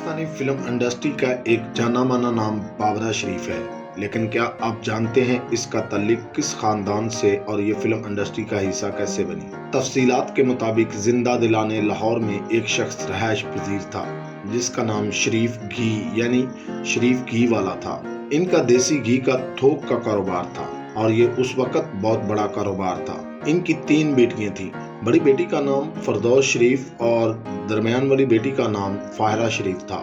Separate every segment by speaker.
Speaker 1: Pakistani film industry का एक जाना माना नाम बाबरा शरीफ है, लेकिन क्या आप जानते हैं इसका ताल्लुक किस खानदान से और ये फिल्म इंडस्ट्री का हिस्सा कैसे बनी? तफसीलात के मुताबिक जिंदा दिलाने लाहौर में एक शख्स रहायश पजीर था जिसका नाम शरीफ घी यानी शरीफ घी वाला था। इनका देसी घी का थोक का कारोबार था और ये उस वक्त बहुत बड़ा कारोबार था। इनकी 3 बेटियां थीं। बड़ी बेटी का नाम फरदौस शरीफ और दरमियान वाली बेटी का नाम फाहिरा शरीफ था,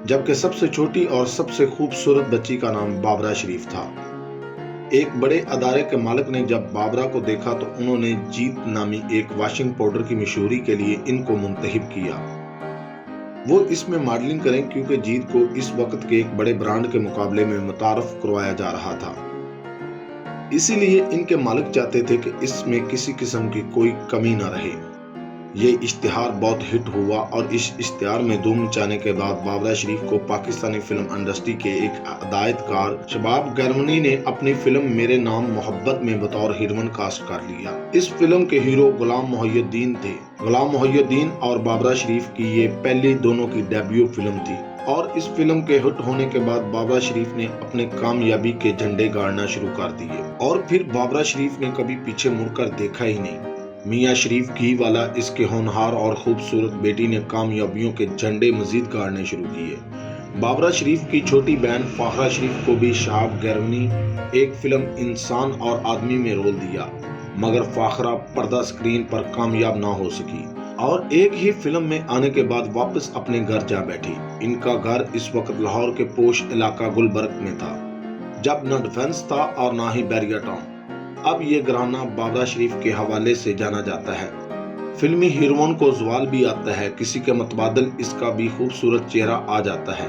Speaker 1: जबकि सबसे छोटी और सबसे खूबसूरत बच्ची का नाम बाबरा शरीफ था। एक बड़े अदारे के मालिक ने जब बाबरा को देखा तो उन्होंने जीत नामी एक वॉशिंग पाउडर की मशहूरी के लिए इनको मुंतखब किया। वो इसमें मॉडलिंग करें क्योंकि जीत को इस वक्त के एक बड़े ब्रांड के मुकाबले में मुतारफ करवाया जा रहा था। इसीलिए इनके मालिक चाहते थे कि इसमें किसी किस्म की कोई कमी न रहे। ये इश्तिहार बहुत हिट हुआ और इस इश्तिहार में धूम मचाने के बाद बाबरा शरीफ को पाकिस्तानी फिल्म इंडस्ट्री के एक हिदायतकार शबाब गरमनी ने अपनी फिल्म मेरे नाम मोहब्बत में बतौर हीरोइन कास्ट कर लिया। इस फिल्म के हीरो गुलाम मोहिउद्दीन थे। गुलाम मोहिउद्दीन और बाबरा शरीफ की ये पहली दोनों की डेब्यू फिल्म थी और इस फिल्म के हिट होने के बाद बाबरा शरीफ ने अपने कामयाबी के झंडे गाड़ना शुरू कर दिए और फिर बाबरा शरीफ ने कभी पीछे मुड़कर देखा ही नहीं। मियां शरीफ घी वाला इसके होनहार और खूबसूरत बेटी ने कामयाबियों के झंडे मजीद गाड़ने शुरू किए। बाबरा शरीफ की छोटी बहन फाहिरा शरीफ को भी शहाब गरमनी एक फिल्म इंसान और आदमी में रोल दिया, मगर फाहिरा पर्दा स्क्रीन पर कामयाब ना हो सकी और एक ही फिल्म में आने के बाद वापस अपने घर जा बैठी। इनका घर इस वक्त लाहौर के पोश इलाका गुलबर्ग में था, जब न डिफेंस था और ना ही बैरिया टाउन। अब ये घराना बाबरा शरीफ के हवाले से जाना जाता है। फिल्मी हीरोइन को जवाल भी आता है, किसी के मुतबादल इसका भी खूबसूरत चेहरा आ जाता है।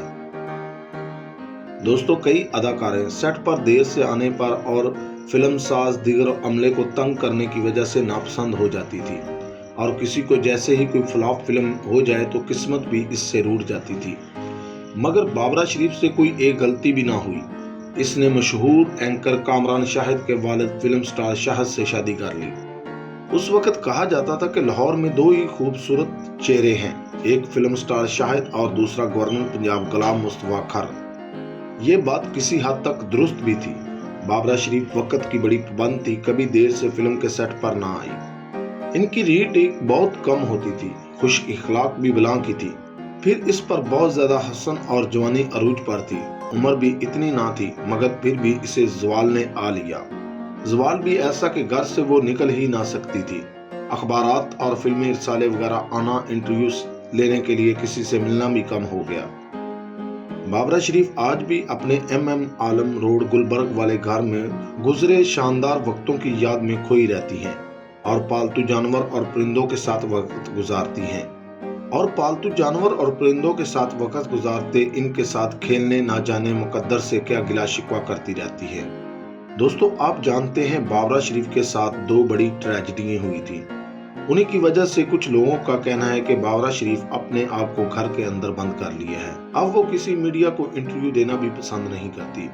Speaker 1: दोस्तों, कई अदाकारें सेट पर देर से आने पर और फिल्म साज दीगर अमले को तंग करने की वजह से नापसंद हो जाती थी और किसी को जैसे ही कोई फ्लॉप फिल्म हो जाए तो किस्मत भी इससे रूठ जाती थी, मगर बाबरा शरीफ से कोई एक गलती भी ना हुई। इसने मशहूर एंकर कामरान शाहिद के वालिद फिल्म स्टार शाहिद से शादी कर ली। उस वक्त कहा जाता था कि लाहौर में 2 ही खूबसूरत चेहरे हैं, एक फिल्म स्टार शाहिद और दूसरा गवर्नर पंजाब गुलाम मुस्तफा खर। ये बात किसी हद तक दुरुस्त भी थी। बाबरा शरीफ वक्त की बड़ी पाबंद थी, कभी देर से फिल्म के सेट पर ना आई। इनकी रीटेक बहुत कम होती थी, खुश इखलाक भी बलां की थी। फिर इस पर बहुत ज्यादा हसन और जवानी अरूज पर थी। उम्र भी इतनी ना थी, मगर फिर भी इसे जवाल ने आ लिया। जवाल भी ऐसा कि घर से वो निकल ही ना सकती थी। अखबारात और फिल्मी रिसाले वगैरह आना, इंटरव्यूज लेने के लिए किसी से मिलना भी कम हो गया। बाबरा शरीफ आज भी अपने MM आलम रोड गुलबर्ग वाले घर में गुजरे शानदार वक्तों की याद में खोई रहती हैं और पालतू जानवर और परिंदों के साथ वक्त गुजारती हैं और पालतू जानवर और परिंदों के साथ वक्त गुजारते इनके साथ खेलने ना जाने मुकद्दर से क्या गिला शिकवा करती रहती है। दोस्तों, आप जानते हैं बाबरा शरीफ के साथ 2 बड़ी ट्रेजेडियां हुई थी। उन्हीं की वजह से कुछ लोगों का कहना है कि बाबरा शरीफ अपने आप को घर के अंदर बंद कर लिया है। अब वो किसी मीडिया को इंटरव्यू देना भी पसंद नहीं करती,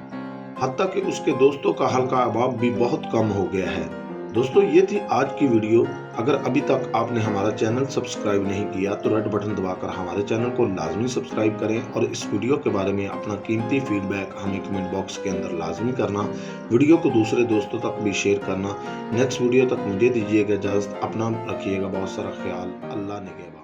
Speaker 1: हत्ता कि उसके दोस्तों का हल्का अहबाब भी बहुत कम हो गया है। दोस्तों, ये थी आज की वीडियो। अगर अभी तक आपने हमारा चैनल सब्सक्राइब नहीं किया तो रेड बटन दबाकर हमारे चैनल को लाजमी सब्सक्राइब करें और इस वीडियो के बारे में अपना कीमती फीडबैक हमें कमेंट बॉक्स के अंदर लाजमी करना। वीडियो को दूसरे दोस्तों तक भी शेयर करना। नेक्स्ट वीडियो तक मुझे दीजिएगा इजाजत। अपना रखिएगा बहुत सारा ख्याल। अल्लाह निगहबान।